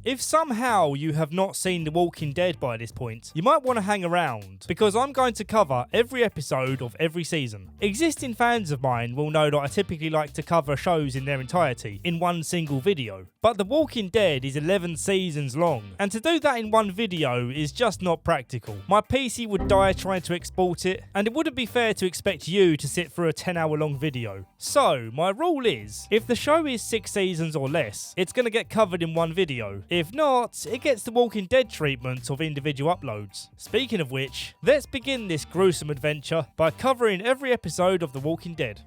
If somehow you have not seen The Walking Dead by this point, you might want to hang around, because I'm going to cover every episode of every season. Existing fans of mine will know that I typically like to cover shows in their entirety in one single video, but The Walking Dead is 11 seasons long, and to do that in one video is just not practical. My PC would die trying to export it, and it wouldn't be fair to expect you to sit through a 10-hour long video. So, my rule is, if the show is 6 seasons or less, it's going to get covered in one video. If not, it gets the Walking Dead treatment of individual uploads. Speaking of which, let's begin this gruesome adventure by covering every episode of The Walking Dead.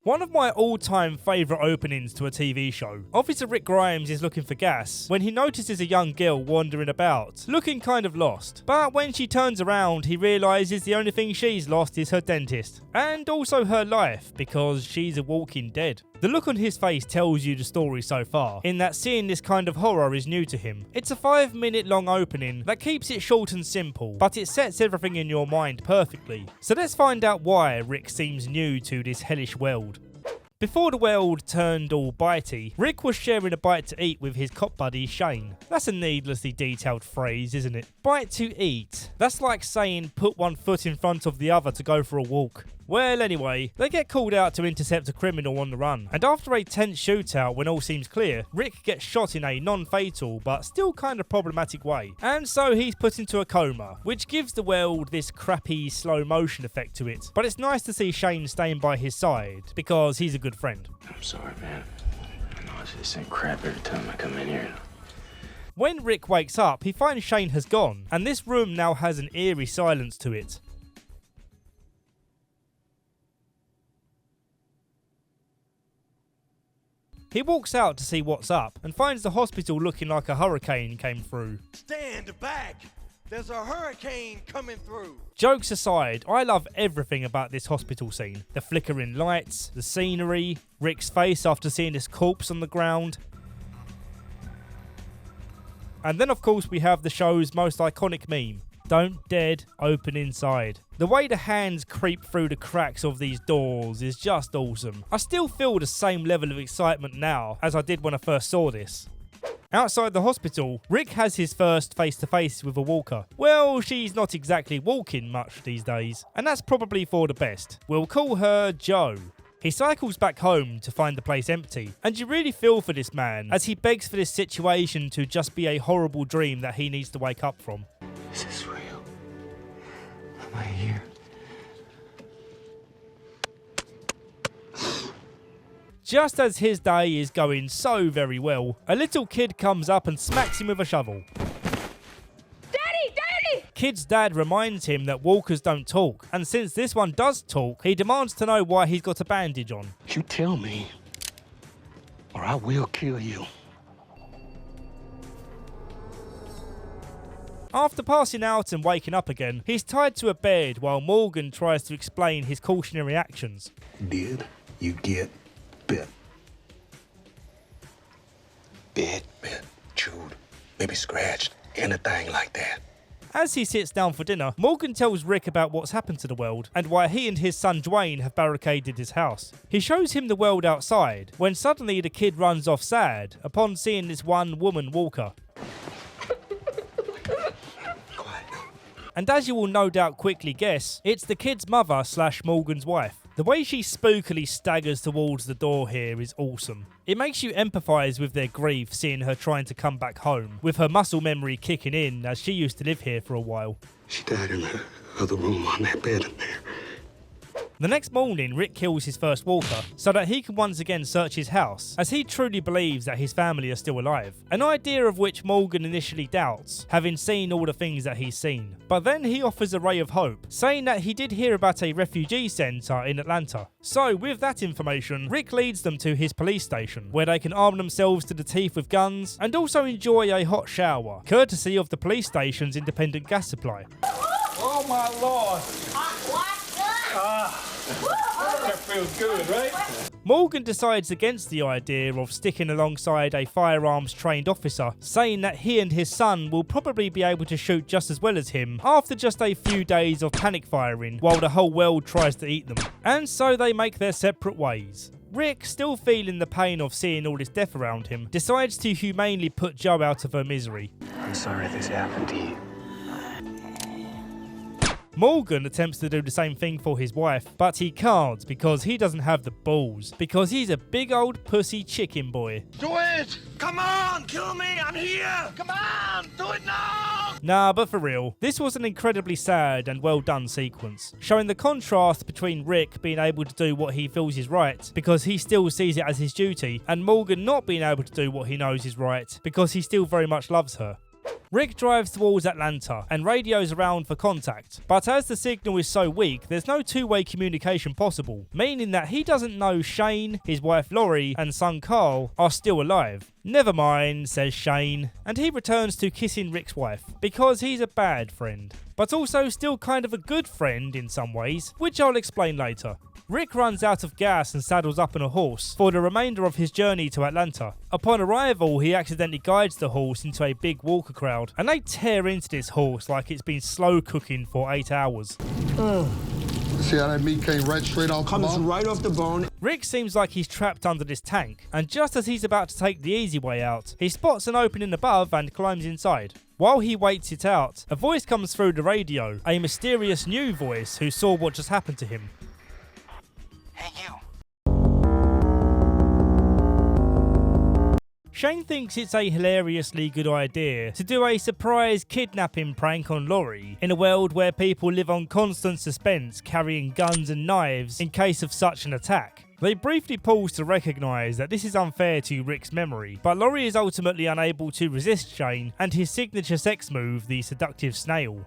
One of my all-time favourite openings to a TV show. Officer Rick Grimes is looking for gas when he notices a young girl wandering about, looking kind of lost. But when she turns around, he realises the only thing she's lost is her dentist. And also her life, because she's a walking dead. The look on his face tells you the story so far, in that seeing this kind of horror is new to him. It's a 5-minute long opening that keeps it short and simple, but it sets everything in your mind perfectly. So let's find out why Rick seems new to this hellish world. Before the world turned all bitey, Rick was sharing a bite to eat with his cop buddy Shane. That's a needlessly detailed phrase, isn't it? Bite to eat. That's like saying put one foot in front of the other to go for a walk. Well, anyway, they get called out to intercept a criminal on the run, and after a tense shootout when all seems clear, Rick gets shot in a non-fatal but still kind of problematic way, and so he's put into a coma, which gives the world this crappy slow motion effect to it. But it's nice to see Shane staying by his side, because he's a good friend. I'm sorry, man. I know I just send crap every time I come in here. When Rick wakes up, he finds Shane has gone, and this room now has an eerie silence to it. He walks out to see what's up and finds the hospital looking like a hurricane came through. Stand back! There's a hurricane coming through! Jokes aside, I love everything about this hospital scene. The flickering lights, the scenery, Rick's face after seeing his corpse on the ground. And then of course we have the show's most iconic meme. Don't dead, open inside. The way the hands creep through the cracks of these doors is just awesome. I still feel the same level of excitement now as I did when I first saw this. Outside the hospital, Rick has his first face-to-face with a walker. Well, she's not exactly walking much these days, and that's probably for the best. We'll call her Joe. He cycles back home to find the place empty, and you really feel for this man as he begs for this situation to just be a horrible dream that he needs to wake up from. Is this real? Am I here? Just as his day is going so very well, a little kid comes up and smacks him with a shovel. Daddy! Daddy! Kid's dad reminds him that walkers don't talk, and since this one does talk, he demands to know why he's got a bandage on. You tell me, or I will kill you. After passing out and waking up again, he's tied to a bed while Morgan tries to explain his cautionary actions. Did you get bit? Bit, chewed, maybe scratched, anything like that. As he sits down for dinner, Morgan tells Rick about what's happened to the world and why he and his son Dwayne have barricaded his house. He shows him the world outside, when suddenly the kid runs off sad upon seeing this one woman walker. And as you will no doubt quickly guess, it's the kid's mother / Morgan's wife. The way she spookily staggers towards the door here is awesome. It makes you empathise with their grief seeing her trying to come back home, with her muscle memory kicking in as she used to live here for a while. She died in the other room on that bed in there. The next morning, Rick kills his first walker so that he can once again search his house, as he truly believes that his family are still alive. An idea of which Morgan initially doubts, having seen all the things that he's seen. But then he offers a ray of hope, saying that he did hear about a refugee centre in Atlanta. So with that information, Rick leads them to his police station, where they can arm themselves to the teeth with guns and also enjoy a hot shower, courtesy of the police station's independent gas supply. Oh my lord! Hot what? Perfect. feels good, right? Morgan decides against the idea of sticking alongside a firearms-trained officer, saying that he and his son will probably be able to shoot just as well as him after just a few days of panic firing while the whole world tries to eat them. And so they make their separate ways. Rick, still feeling the pain of seeing all this death around him, decides to humanely put Jo out of her misery. I'm sorry this happened to you. Morgan attempts to do the same thing for his wife, but he can't because he doesn't have the balls, because he's a big old pussy chicken boy. Do it! Come on, kill me! I'm here! Come on, do it now! Nah, but for real, this was an incredibly sad and well done sequence, showing the contrast between Rick being able to do what he feels is right because he still sees it as his duty, and Morgan not being able to do what he knows is right because he still very much loves her. Rick drives towards Atlanta and radios around for contact, but as the signal is so weak, there's no two-way communication possible, meaning that he doesn't know Shane, his wife Lori, and son Carl are still alive. Never mind, says Shane, and he returns to kissing Rick's wife, because he's a bad friend, but also still kind of a good friend in some ways, which I'll explain later. Rick runs out of gas and saddles up on a horse for the remainder of his journey to Atlanta. Upon arrival, he accidentally guides the horse into a big walker crowd, and they tear into this horse like it's been slow cooking for 8 hours. See how that meat came right straight off the bone? Comes right off the bone. Rick seems like he's trapped under this tank, and just as he's about to take the easy way out, he spots an opening above and climbs inside. While he waits it out, a voice comes through the radio, a mysterious new voice who saw what just happened to him. Hey, you. Shane thinks it's a hilariously good idea to do a surprise kidnapping prank on Lori in a world where people live on constant suspense, carrying guns and knives in case of such an attack. They briefly pause to recognise that this is unfair to Rick's memory, but Lori is ultimately unable to resist Shane and his signature sex move, the seductive snail.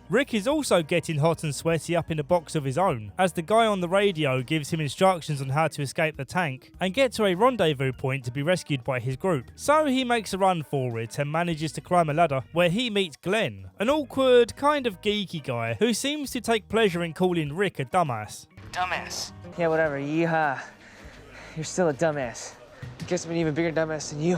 Rick is also getting hot and sweaty up in a box of his own, as the guy on the radio gives him instructions on how to escape the tank and get to a rendezvous point to be rescued by his group. So he makes a run for it and manages to climb a ladder where he meets Glenn, an awkward, kind of geeky guy who seems to take pleasure in calling Rick a dumbass. Dumbass. Yeah, whatever. Yeehaw. You're still a dumbass. Guess I'm an even bigger dumbass than you.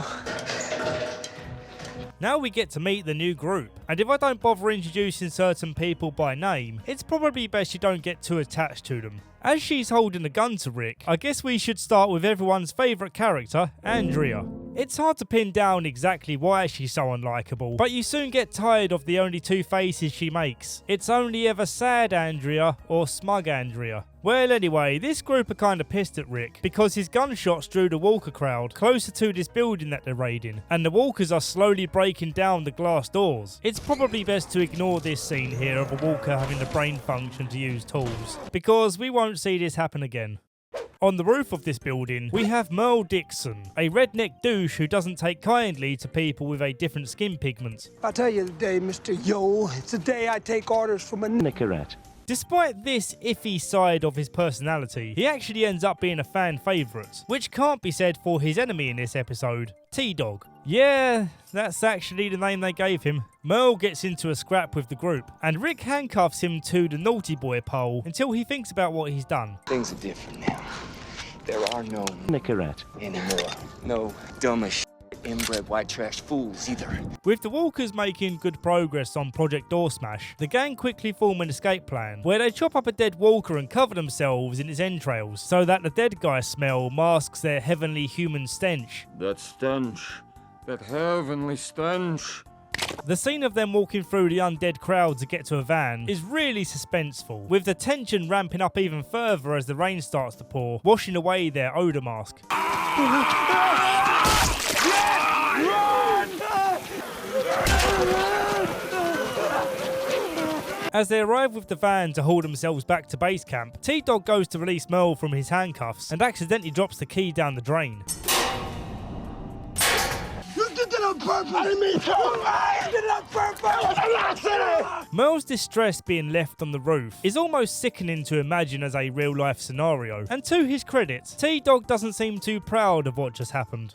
Now we get to meet the new group, and if I don't bother introducing certain people by name, it's probably best you don't get too attached to them. As she's holding a gun to Rick, I guess we should start with everyone's favourite character, Andrea. It's hard to pin down exactly why she's so unlikable, but you soon get tired of the only two faces she makes. It's only ever sad Andrea or smug Andrea. Well, anyway, this group are kind of pissed at Rick because his gunshots drew the walker crowd closer to this building that they're raiding, and the walkers are slowly breaking down the glass doors. It's probably best to ignore this scene here of a walker having the brain function to use tools, because we won't see this happen again. On the roof of this building, we have Merle Dixon, a redneck douche who doesn't take kindly to people with a different skin pigment. I'll tell you the day, Mr. Yo. It's the day I take orders from a Nicorette. Despite this iffy side of his personality, he actually ends up being a fan favourite, which can't be said for his enemy in this episode, T-Dog. Yeah, that's actually the name they gave him. Merle gets into a scrap with the group, and Rick handcuffs him to the naughty boy pole until he thinks about what he's done. Things are different now. There are no Nicorette. anymore. No dumb as inbred white trash fools either. With the walkers making good progress on Project Door Smash, the gang quickly form an escape plan, where they chop up a dead walker and cover themselves in its entrails, so that the dead guy smell masks their heavenly human stench. That stench. That heavenly stench. The scene of them walking through the undead crowd to get to a van is really suspenseful, with the tension ramping up even further as the rain starts to pour, washing away their odour mask. As they arrive with the van to haul themselves back to base camp, T-Dog goes to release Merle from his handcuffs and accidentally drops the key down the drain. You did that on purpose! I didn't mean to! You did it on purpose! I'm not saying! Merle's distress being left on the roof is almost sickening to imagine as a real-life scenario, and to his credit, T-Dog doesn't seem too proud of what just happened.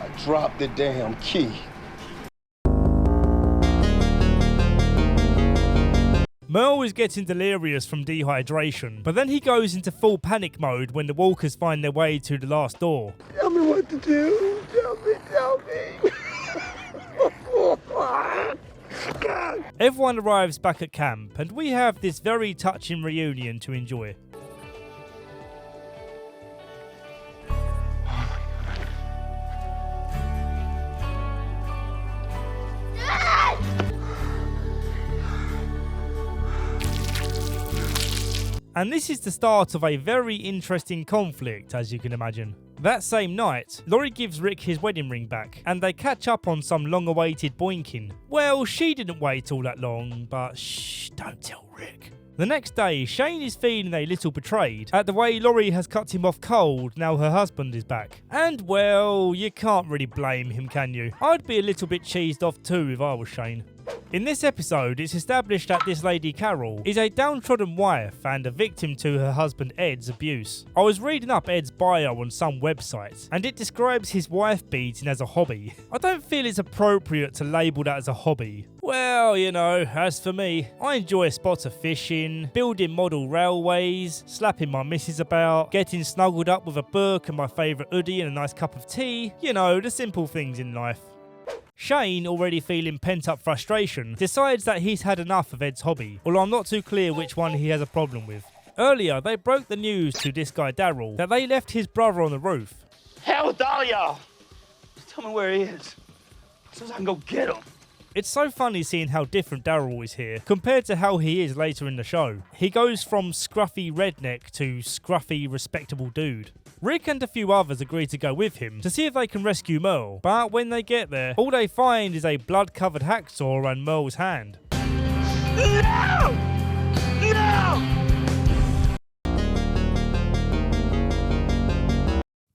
I dropped the damn key. Merle is getting delirious from dehydration, but then he goes into full panic mode when the walkers find their way to the last door. Tell me what to do. Tell me. God. Everyone arrives back at camp, and we have this very touching reunion to enjoy. And this is the start of a very interesting conflict, as you can imagine. That same night, Laurie gives Rick his wedding ring back, and they catch up on some long-awaited boinking. Well, she didn't wait all that long, but shh, don't tell Rick. The next day, Shane is feeling a little betrayed at the way Laurie has cut him off cold now her husband is back. And well, you can't really blame him, can you? I'd be a little bit cheesed off too if I was Shane. In this episode, it's established that this lady Carol is a downtrodden wife and a victim to her husband Ed's abuse. I was reading up Ed's bio on some websites, and it describes his wife beating as a hobby. I don't feel it's appropriate to label that as a hobby. Well, you know, as for me, I enjoy spots of fishing, building model railways, slapping my missus about, getting snuggled up with a book and my favourite hoodie and a nice cup of tea. You know, the simple things in life. Shane, already feeling pent-up frustration, decides that he's had enough of Ed's hobby, although I'm not too clear which one he has a problem with. Earlier, they broke the news to this guy Daryl that they left his brother on the roof. Hell with all y'all. Just tell me where he is, so I can go get him. It's so funny seeing how different Daryl is here compared to how he is later in the show. He goes from scruffy redneck to scruffy respectable dude. Rick and a few others agree to go with him to see if they can rescue Merle, but when they get there, all they find is a blood-covered hacksaw and Merle's hand. No! No!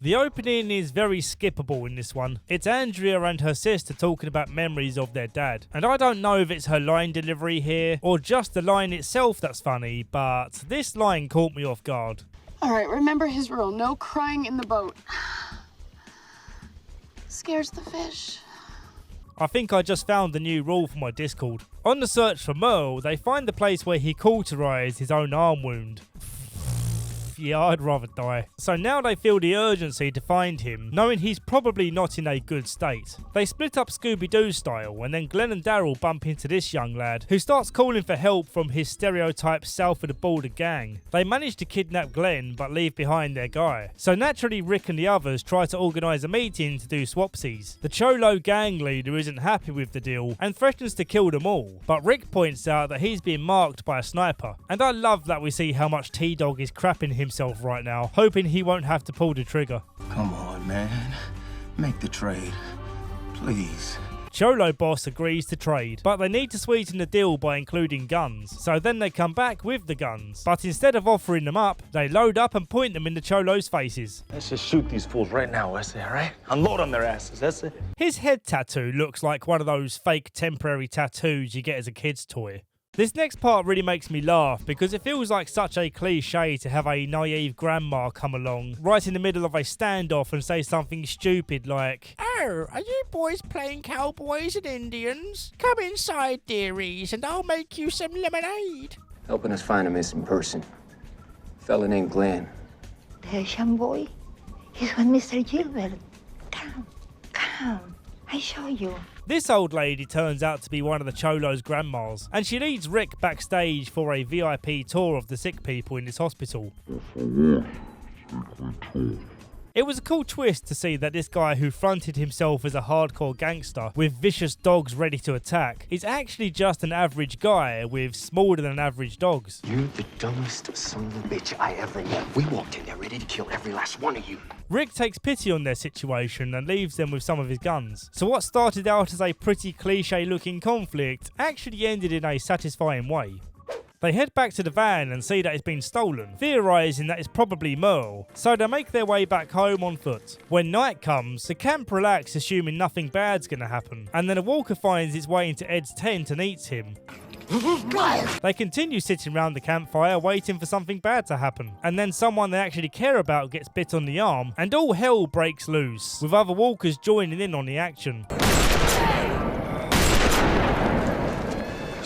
The opening is very skippable in this one. It's Andrea and her sister talking about memories of their dad. And I don't know if it's her line delivery here or just the line itself that's funny, but this line caught me off guard. All right, remember his rule. No crying in the boat. Scares the fish. I think I just found the new rule for my Discord. On the search for Merle, they find the place where he cauterized his own arm wound. Yeah, I'd rather die. So now they feel the urgency to find him, knowing he's probably not in a good state. They split up Scooby-Doo style, and then Glenn and Daryl bump into this young lad, who starts calling for help from his stereotype south of the border gang. They manage to kidnap Glenn, but leave behind their guy. So naturally, Rick and the others try to organise a meeting to do swapsies. The Cholo gang leader isn't happy with the deal, and threatens to kill them all. But Rick points out that he's being marked by a sniper. And I love that we see how much T-Dog is crapping himself right now, hoping he won't have to pull the trigger. Come on, man. Make the trade. Please. Cholo boss agrees to trade, but they need to sweeten the deal by including guns. So then they come back with the guns, but instead of offering them up, they load up and point them in the Cholo's faces. Let's just shoot these fools right now, Wesley, all right? Unload on their asses, that's it. His head tattoo looks like one of those fake temporary tattoos you get as a kid's toy. This next part really makes me laugh because it feels like such a cliche to have a naive grandma come along right in the middle of a standoff and say something stupid like, "Oh, are you boys playing cowboys and Indians? Come inside, dearies, and I'll make you some lemonade." Helping us find a missing person. Fella named Glenn. The young boy, he's with Mr. Gilbert. Come, I show you. This old lady turns out to be one of the Cholo's grandmas, and she leads Rick backstage for a VIP tour of the sick people in this hospital. It was a cool twist to see that this guy who fronted himself as a hardcore gangster with vicious dogs ready to attack is actually just an average guy with smaller than average dogs. You're the dumbest son of a bitch I ever met. We walked in there ready to kill every last one of you. Rick takes pity on their situation and leaves them with some of his guns. So what started out as a pretty cliche looking conflict actually ended in a satisfying way. They head back to the van and see that it's been stolen, theorising that it's probably Merle, so they make their way back home on foot. When night comes, the camp relax assuming nothing bad's gonna happen, and then a walker finds its way into Ed's tent and eats him. They continue sitting around the campfire waiting for something bad to happen, and then someone they actually care about gets bit on the arm, and all hell breaks loose, with other walkers joining in on the action.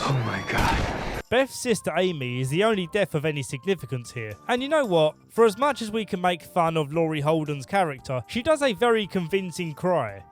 Oh my God. Beth's sister Amy is the only death of any significance here. And you know what? For as much as we can make fun of Laurie Holden's character, she does a very convincing cry.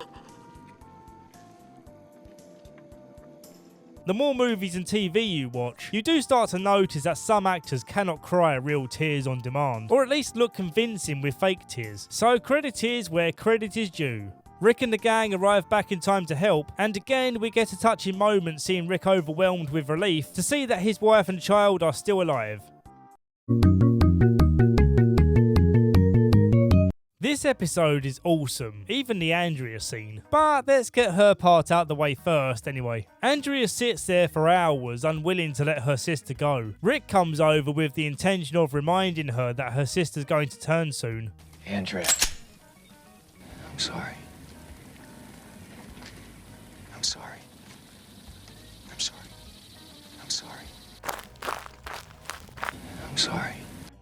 The more movies and TV you watch, you do start to notice that some actors cannot cry real tears on demand, or at least look convincing with fake tears. So credit is where credit is due. Rick and the gang arrive back in time to help, and again we get a touching moment seeing Rick overwhelmed with relief to see that his wife and child are still alive. This episode is awesome, even the Andrea scene. But let's get her part out the way first anyway. Andrea sits there for hours unwilling to let her sister go. Rick comes over with the intention of reminding her that her sister's going to turn soon. Andrea, I'm sorry. I'm sorry. I'm sorry. I'm sorry. I'm sorry.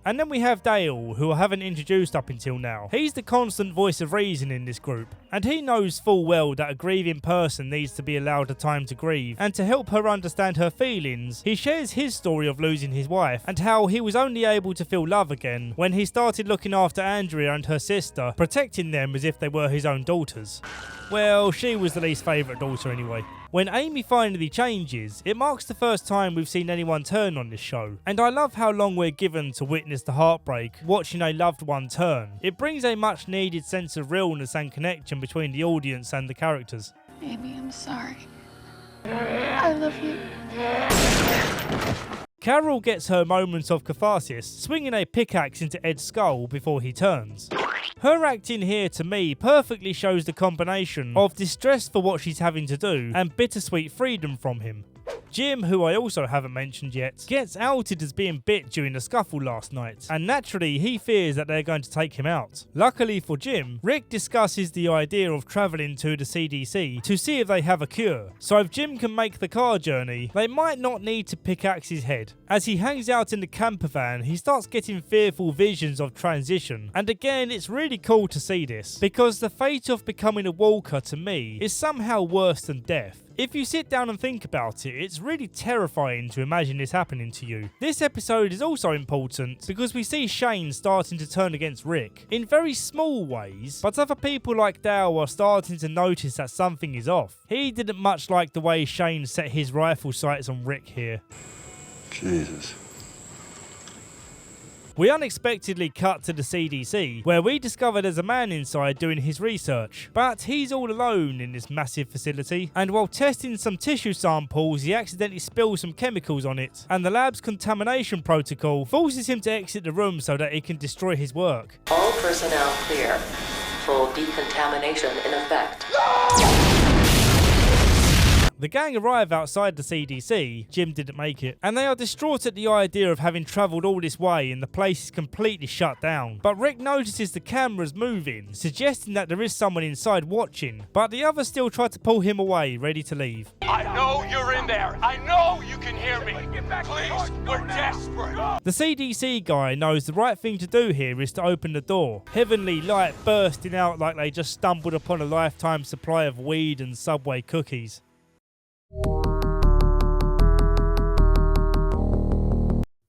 And then we have Dale, who I haven't introduced up until now. He's the constant voice of reason in this group, and he knows full well that a grieving person needs to be allowed the time to grieve, and to help her understand her feelings, he shares his story of losing his wife, and how he was only able to feel love again when he started looking after Andrea and her sister, protecting them as if they were his own daughters. Well, she was the least favourite daughter anyway. When Amy finally changes, it marks the first time we've seen anyone turn on this show, and I love how long we're given to witness the heartbreak watching a loved one turn. It brings a much needed sense of realness and connection between the audience and the characters. Amy, I'm sorry. I love you. Carol gets her moments of catharsis, swinging a pickaxe into Ed's skull before he turns. Her acting here to me perfectly shows the combination of distress for what she's having to do and bittersweet freedom from him. Jim, who I also haven't mentioned yet, gets outed as being bit during the scuffle last night, and naturally he fears that they're going to take him out. Luckily for Jim, Rick discusses the idea of travelling to the CDC to see if they have a cure, so if Jim can make the car journey, they might not need to pickaxe his head. As he hangs out in the camper van, he starts getting fearful visions of transition, and again it's really cool to see this, because the fate of becoming a walker to me is somehow worse than death. If you sit down and think about it, it's really terrifying to imagine this happening to you. This episode is also important because we see Shane starting to turn against Rick in very small ways, but other people like Dale are starting to notice that something is off. He didn't much like the way Shane set his rifle sights on Rick here. Jesus. We unexpectedly cut to the CDC, where we discover there's a man inside doing his research, but he's all alone in this massive facility, and while testing some tissue samples he accidentally spills some chemicals on it, and the lab's contamination protocol forces him to exit the room so that he can destroy his work. All personnel clear. Full decontamination in effect. The gang arrive outside the CDC, Jim didn't make it, and they are distraught at the idea of having travelled all this way and the place is completely shut down. But Rick notices the cameras moving, suggesting that there is someone inside watching, but the others still try to pull him away, ready to leave. I know you're in there. I know you can hear me. Please, we're desperate. The CDC guy knows the right thing to do here is to open the door. Heavenly light bursting out like they just stumbled upon a lifetime supply of weed and Subway cookies.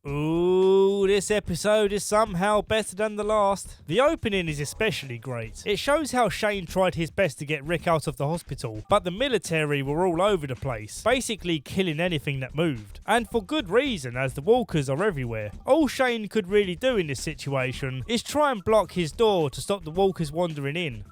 Ooh, this episode is somehow better than the last. The opening is especially great. It shows how Shane tried his best to get Rick out of the hospital, but the military were all over the place, basically killing anything that moved. And for good reason, as the walkers are everywhere. All Shane could really do in this situation is try and block his door to stop the walkers wandering in.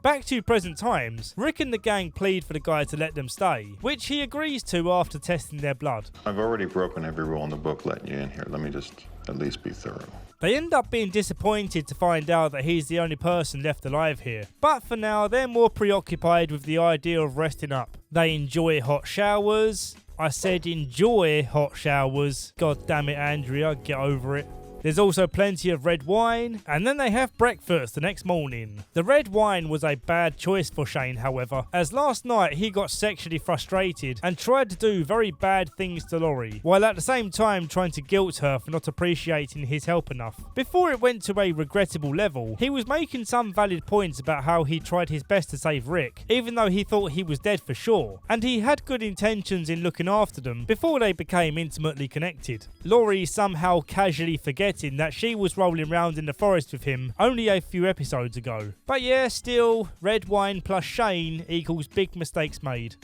Back to present times, Rick and the gang plead for the guy to let them stay, which he agrees to after testing their blood. I've already broken every rule in the book letting you in here. Let me just at least be thorough. They end up being disappointed to find out that he's the only person left alive here. But for now, they're more preoccupied with the idea of resting up. They enjoy hot showers. I said enjoy hot showers. God damn it, Andrea, get over it. There's also plenty of red wine, and then they have breakfast the next morning. The red wine was a bad choice for Shane, however, as last night he got sexually frustrated and tried to do very bad things to Laurie, while at the same time trying to guilt her for not appreciating his help enough. Before it went to a regrettable level, he was making some valid points about how he tried his best to save Rick, even though he thought he was dead for sure, and he had good intentions in looking after them before they became intimately connected. Laurie somehow casually forgetting that she was rolling around in the forest with him only a few episodes ago. But yeah, still, red wine plus Shane equals big mistakes made.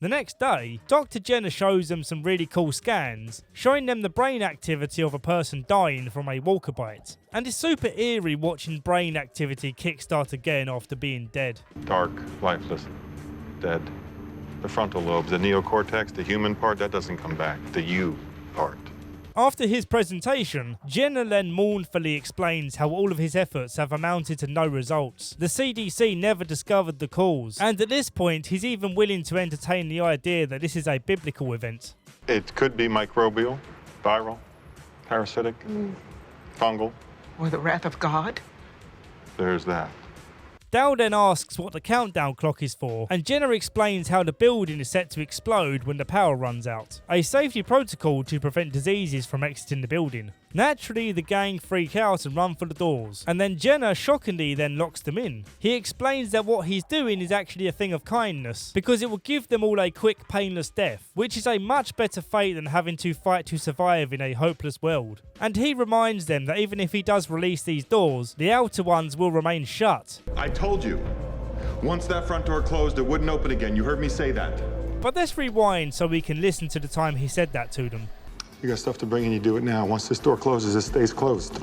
The next day, Dr. Jenner shows them some really cool scans, showing them the brain activity of a person dying from a walker bite. And it's super eerie watching brain activity kickstart again after being dead. Dark, lifeless, dead. The frontal lobes, the neocortex, the human part, that doesn't come back. The you part. After his presentation, Jenner then mournfully explains how all of his efforts have amounted to no results. The CDC never discovered the cause, and at this point he's even willing to entertain the idea that this is a biblical event. It could be microbial, viral, parasitic, fungal. Or the wrath of God? There's that. Dal then asks what the countdown clock is for, and Jenner explains how the building is set to explode when the power runs out, a safety protocol to prevent diseases from exiting the building. Naturally, the gang freak out and run for the doors, and then Jenner shockingly then locks them in. He explains that what he's doing is actually a thing of kindness, because it will give them all a quick, painless death, which is a much better fate than having to fight to survive in a hopeless world. And he reminds them that even if he does release these doors, the outer ones will remain shut. I told you, once that front door closed, it wouldn't open again. You heard me say that. But let's rewind so we can listen to the time he said that to them. You got stuff to bring and you do it now. Once this door closes, it stays closed.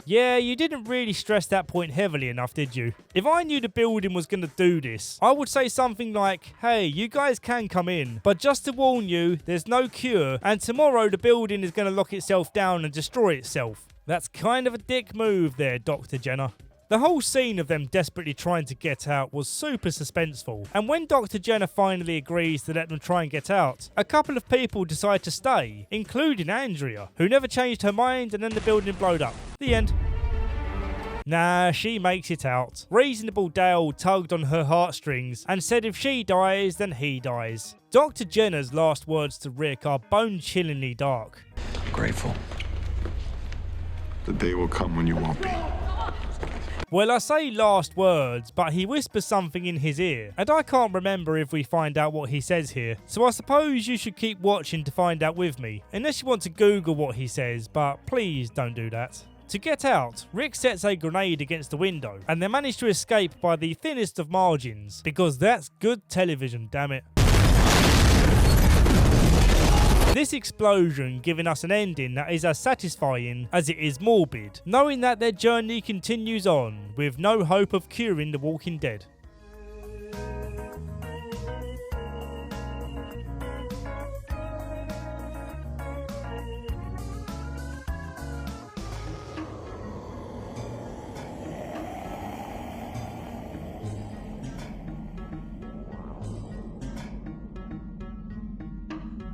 Yeah, you didn't really stress that point heavily enough, did you? If I knew the building was going to do this, I would say something like, hey, you guys can come in, but just to warn you, there's no cure, and tomorrow the building is going to lock itself down and destroy itself. That's kind of a dick move there, Dr. Jenner. The whole scene of them desperately trying to get out was super suspenseful, and when Dr. Jenner finally agrees to let them try and get out, a couple of people decide to stay, including Andrea, who never changed her mind, and then the building blowed up. The end. Nah, she makes it out. Reasonable Dale tugged on her heartstrings and said if she dies, then he dies. Dr. Jenner's last words to Rick are bone-chillingly dark. I'm grateful. The day will come when you won't be. Well, I say last words, but he whispers something in his ear, and I can't remember if we find out what he says here, so I suppose you should keep watching to find out with me, unless you want to Google what he says, but please don't do that. To get out, Rick sets a grenade against the window, and they manage to escape by the thinnest of margins, because that's good television, damn it. This explosion giving us an ending that is as satisfying as it is morbid, knowing that their journey continues on with no hope of curing the Walking Dead.